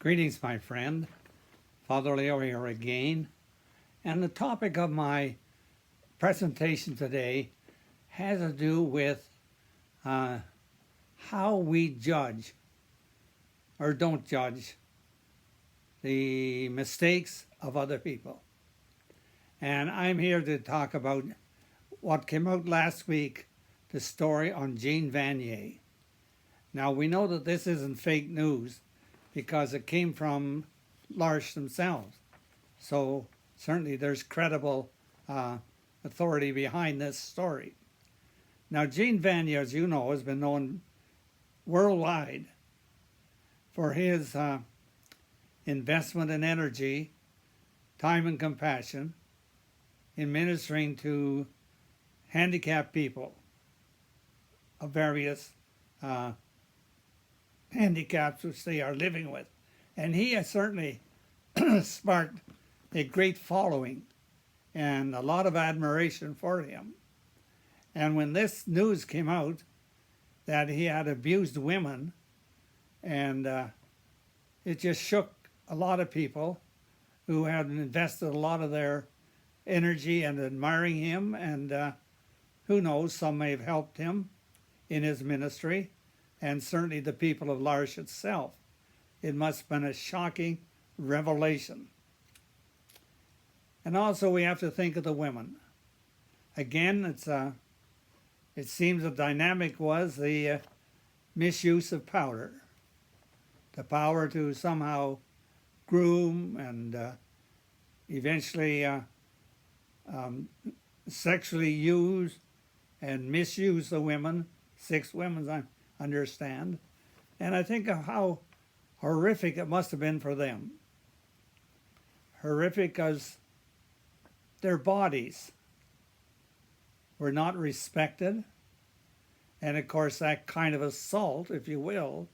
Greetings, my friend. Father Leo here again. And the topic of my presentation today has to do with how we judge or don't judge the mistakes of other people. And I'm here to talk about what came out last week, the story on Jean Vanier. Now, we know that this isn't fake news because it came from L'Arche themselves. So certainly there's credible authority behind this story. Now, Jean Vanier, as you know, has been known worldwide for his investment in energy, time, and compassion in ministering to handicapped people of various handicaps which they are living with. And he has certainly sparked a great following and a lot of admiration for him. And when this news came out that he had abused women, and it just shook a lot of people who had invested a lot of their energy in admiring him, and who knows, some may have helped him in his ministry, and certainly the people of L'Arche itself. It must have been a shocking revelation. And also we have to think of the women. Again, it seems the dynamic was the misuse of power. The power to somehow groom and eventually sexually use and misuse the women, 6 women I understand. And I think of how horrific it must have been for them. Horrific because their bodies were not respected. And of course that kind of assault, if you will,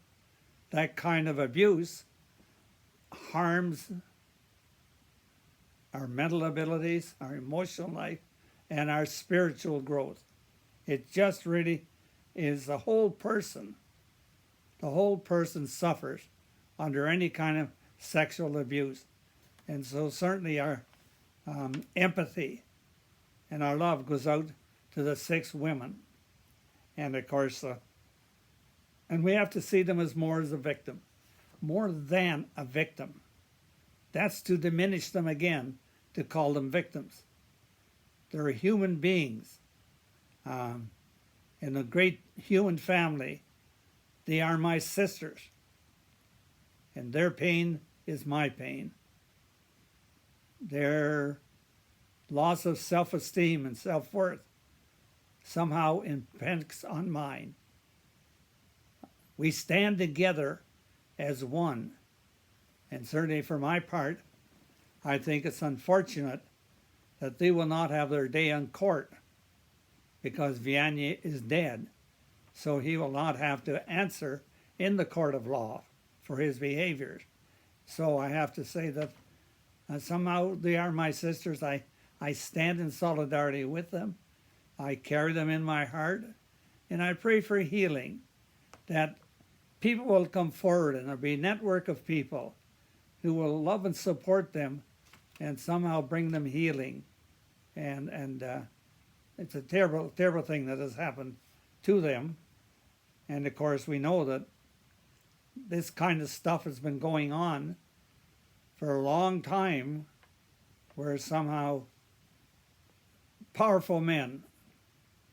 that kind of abuse harms our mental abilities, our emotional life, and our spiritual growth. It just really is the whole person. The whole person suffers under any kind of sexual abuse. And so certainly our empathy and our love goes out to the 6 women. And of course, and we have to see them as more as a victim, more than a victim. That's to diminish them again, to call them victims. They're human beings. In a great human family, they are my sisters. And their pain is my pain. Their loss of self-esteem and self-worth somehow impacts on mine. We stand together as one. And certainly for my part, I think it's unfortunate that they will not have their day in court because Vanier is dead. So he will not have to answer in the court of law for his behaviors. So I have to say that somehow they are my sisters. I stand in solidarity with them. I carry them in my heart. And I pray for healing, that people will come forward and there'll be a network of people who will love and support them and somehow bring them healing. And it's a terrible, terrible thing that has happened to them. And of course, we know that this kind of stuff has been going on for a long time, where somehow powerful men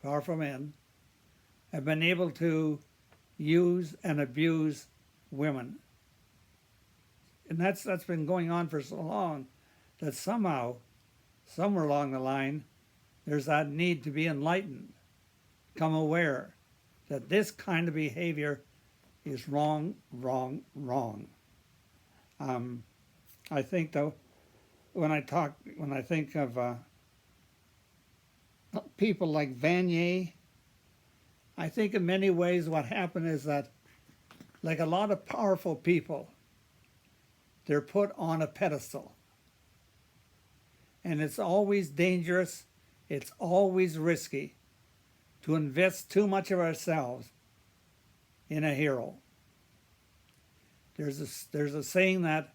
have been able to use and abuse women. And that's been going on for so long that somehow, somewhere along the line, there's that need to be enlightened, become aware that this kind of behavior is wrong, wrong, wrong. I think though, when I think of people like Vanier, I think in many ways what happened is that, like a lot of powerful people, they're put on a pedestal. And it's always dangerous, it's always risky to invest too much of ourselves in a hero. There's a saying that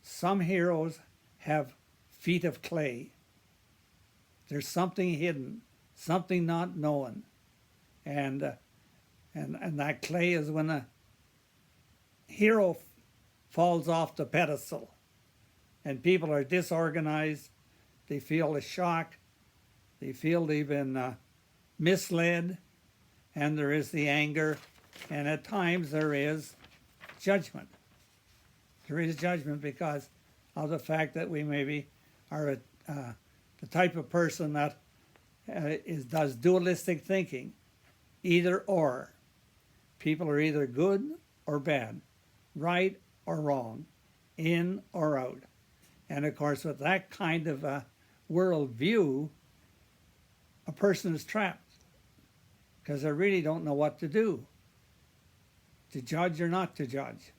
some heroes have feet of clay. There's something hidden, something not known, and that clay is when a hero falls off the pedestal, and people are disorganized. They feel a shock. They feel they've been misled, and there is the anger, and at times there is judgment. There is judgment because of the fact that we maybe are the type of person that does dualistic thinking, either or. People are either good or bad, right or wrong, in or out. And of course, with that kind of world view, a person is trapped because they really don't know what to do, to judge or not to judge.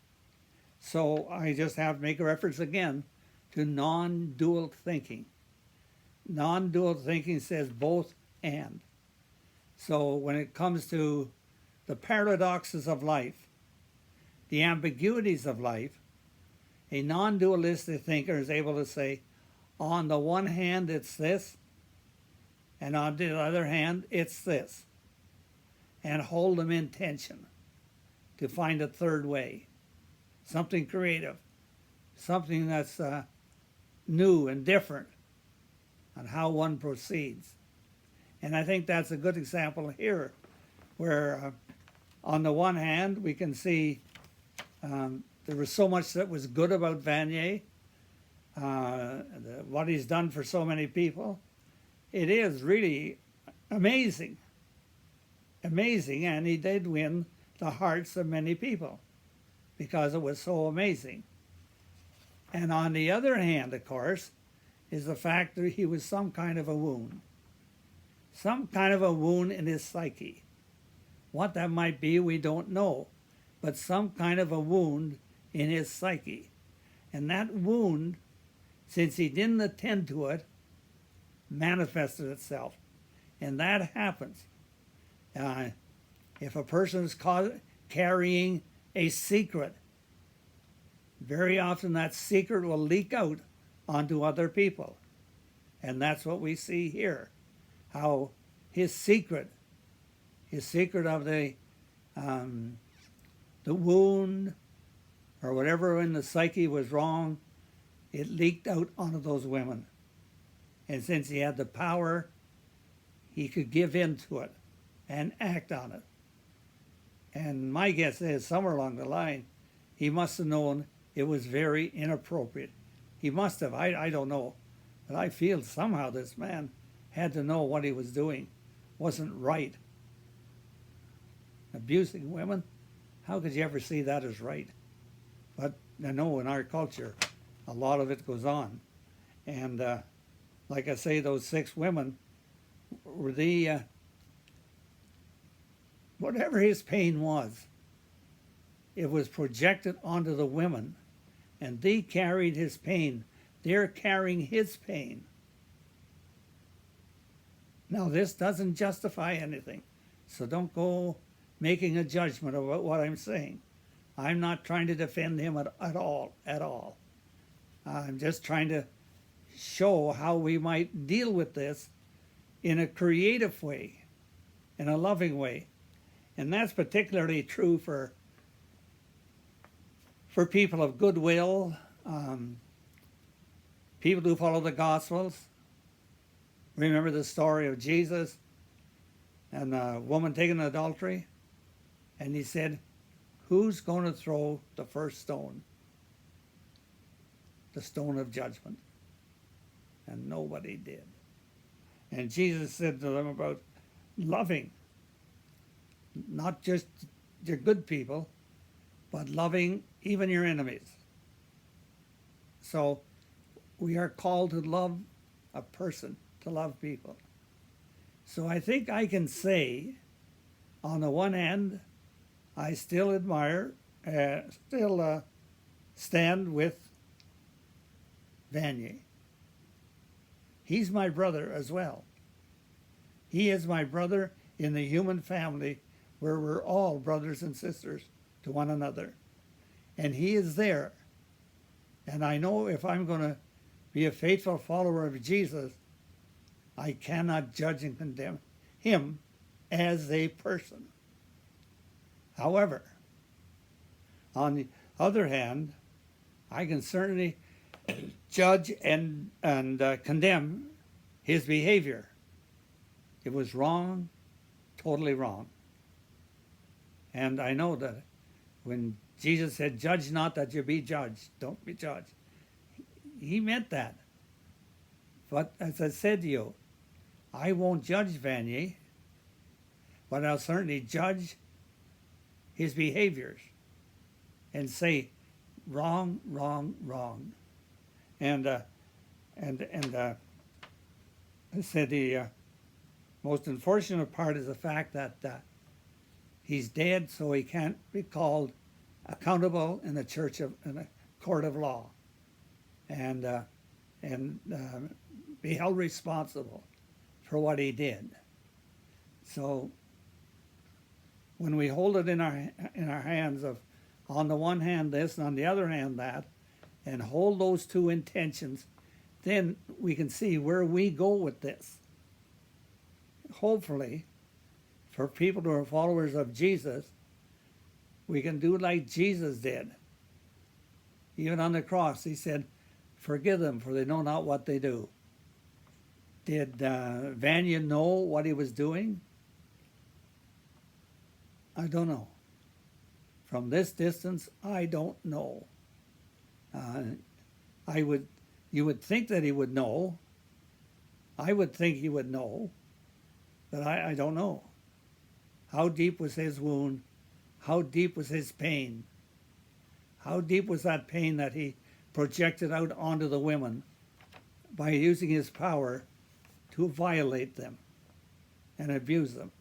So I just have to make a reference again to non-dual thinking. Non-dual thinking says both and. So when it comes to the paradoxes of life, the ambiguities of life, a non-dualistic thinker is able to say, on the one hand, it's this, and on the other hand, it's this, and hold them in tension to find a third way, something creative, something that's new and different on how one proceeds. And I think that's a good example here, where on the one hand, we can see there was so much that was good about Vanier, what he's done for so many people. It is really amazing, amazing, and he did win the hearts of many people because it was so amazing. And on the other hand, of course, is the fact that he was some kind of a wound in his psyche. What that might be, we don't know, but some kind of a wound in his psyche. And that wound, since he didn't attend to it, manifested itself. And that happens. If a person is carrying a secret, very often that secret will leak out onto other people. And that's what we see here. How his secret of the wound or whatever in the psyche was wrong, it leaked out onto those women. And since he had the power, he could give in to it and act on it. And my guess is somewhere along the line, he must have known it was very inappropriate. He must have, I don't know, but I feel somehow this man had to know what he was doing wasn't right. Abusing women, how could you ever see that as right? But I know in our culture, a lot of it goes on. And like I say, those 6 women were whatever his pain was, it was projected onto the women, and they carried his pain. They're carrying his pain. Now, this doesn't justify anything, so don't go making a judgment about what I'm saying. I'm not trying to defend him at all. I'm just trying to show how we might deal with this in a creative way, in a loving way. And that's particularly true for people of goodwill, people who follow the Gospels. Remember the story of Jesus and the woman taken in adultery? And he said, who's going to throw the first stone? The stone of judgment. And nobody did. And Jesus said to them about loving, not just your good people, but loving even your enemies. So we are called to love a person, to love people. So I think I can say, on the one hand, I still admire, stand with Vanier. He's my brother as well. He is my brother in the human family where we're all brothers and sisters to one another. and he is there. And I know if I'm going to be a faithful follower of Jesus, I cannot judge and condemn him as a person. However, on the other hand, I can certainly judge and condemn his behavior. It was wrong, totally wrong. And I know that when Jesus said, "Judge not that you be judged," don't be judged, he meant that. But as I said to you, I won't judge Vanier, but I'll certainly judge his behaviors and say, wrong, wrong, wrong. And I said the most unfortunate part is the fact that he's dead, so he can't be called accountable in in a court of law, and be held responsible for what he did. So when we hold it in our hands of, on the one hand this and on the other hand that, and hold those two intentions, then we can see where we go with this. Hopefully, for people who are followers of Jesus, we can do like Jesus did. Even on the cross, he said, "Forgive them, for they know not what they do." Did Vanier know what he was doing? I don't know. From this distance, I don't know. You would think that he would know. I would think he would know, but I don't know. How deep was his wound? How deep was his pain? How deep was that pain that he projected out onto the women by using his power to violate them and abuse them?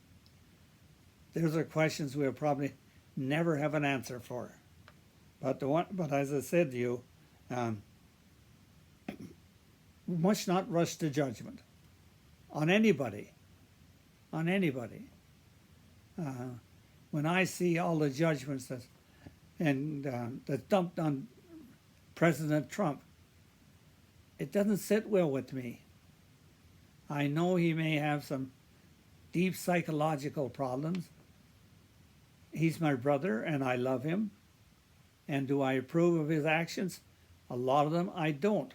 Those are questions we'll probably never have an answer for. But as I said to you, we must not rush to judgment on anybody. On anybody. When I see all the judgments that dumped on President Trump, it doesn't sit well with me. I know he may have some deep psychological problems. He's my brother, and I love him. And do I approve of his actions? A lot of them I don't.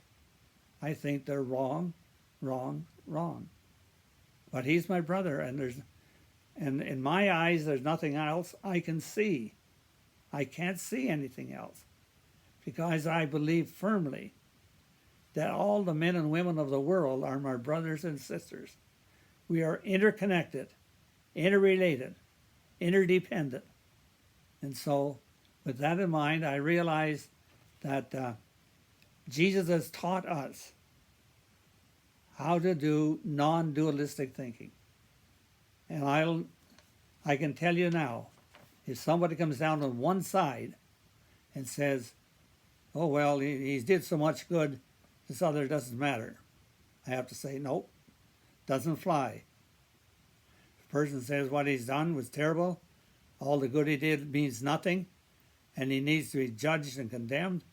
I think they're wrong, wrong, wrong. But he's my brother, and in my eyes, there's nothing else I can see. I can't see anything else, because I believe firmly that all the men and women of the world are my brothers and sisters. We are interconnected, interrelated, interdependent. And so, with that in mind, I realize that Jesus has taught us how to do non-dualistic thinking. And I can tell you now, if somebody comes down on one side and says, "Oh, well, he did so much good, this other doesn't matter," I have to say, nope, doesn't fly. If a person says what he's done was terrible, all the good he did means nothing, and he needs to be judged and condemned,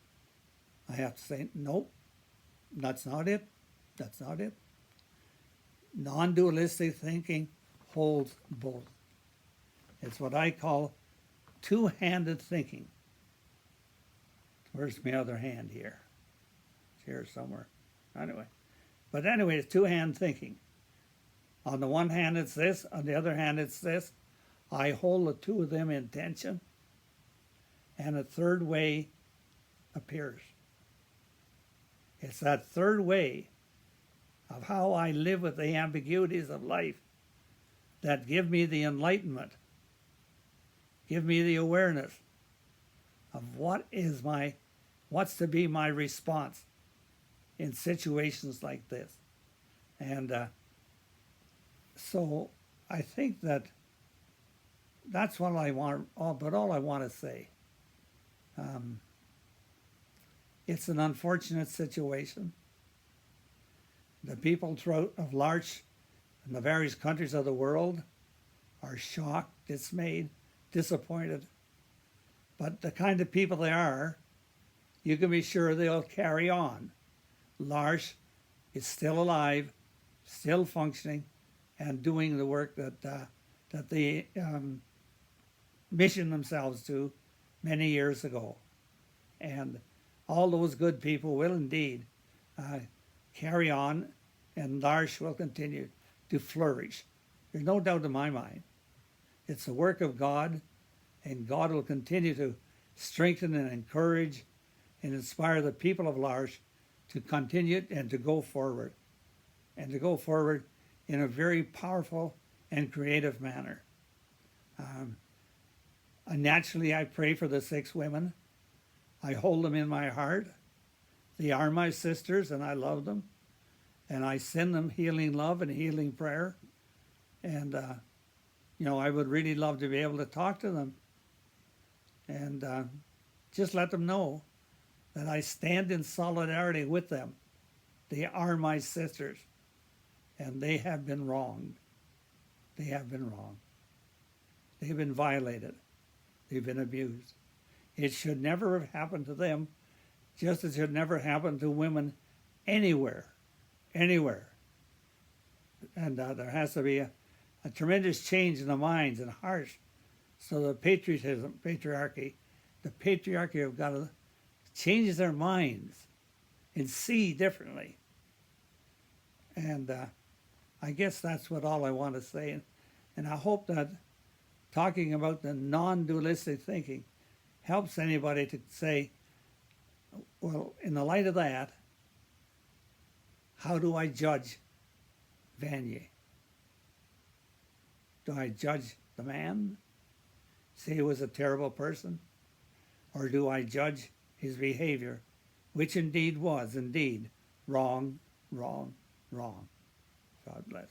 I have to say, nope, that's not it. That's not it. Non-dualistic thinking holds both. It's what I call two-handed thinking. Where's my other hand here? It's here somewhere. Anyway. But anyway, it's two-hand thinking. On the one hand, it's this. On the other hand, it's this. I hold the two of them in tension, and a third way appears. It's that third way of how I live with the ambiguities of life that give me the enlightenment, give me the awareness of what's to be my response in situations like this. And so I think that's what I want, but all I want to say. It's an unfortunate situation. The people of large in the various countries of the world are shocked, dismayed, disappointed. But the kind of people they are, you can be sure they'll carry on. L'Arche is still alive, still functioning, and doing the work that they missioned themselves to many years ago. And all those good people will indeed carry on, and L'Arche will continue to flourish. There's no doubt in my mind. It's the work of God, and God will continue to strengthen and encourage and inspire the people of L'Arche to continue and to go forward, and to go forward in a very powerful and creative manner. Naturally, I pray for the 6 women. I hold them in my heart. They are my sisters, and I love them. And I send them healing love and healing prayer. And, I would really love to be able to talk to them and just let them know that I stand in solidarity with them. They are my sisters, and they have been wronged. They have been wronged. They've been violated. They've been abused. It should never have happened to them, just as it should never happen to women anywhere. And there has to be a tremendous change in the minds and hearts. So the patriarchy have got to change their minds and see differently. And I guess that's all I want to say. And I hope that talking about the non-dualistic thinking helps anybody to say, well, in the light of that, how do I judge Vanier? Do I judge the man? Say he was a terrible person? Or do I judge his behavior, which indeed was wrong, wrong, wrong? God bless.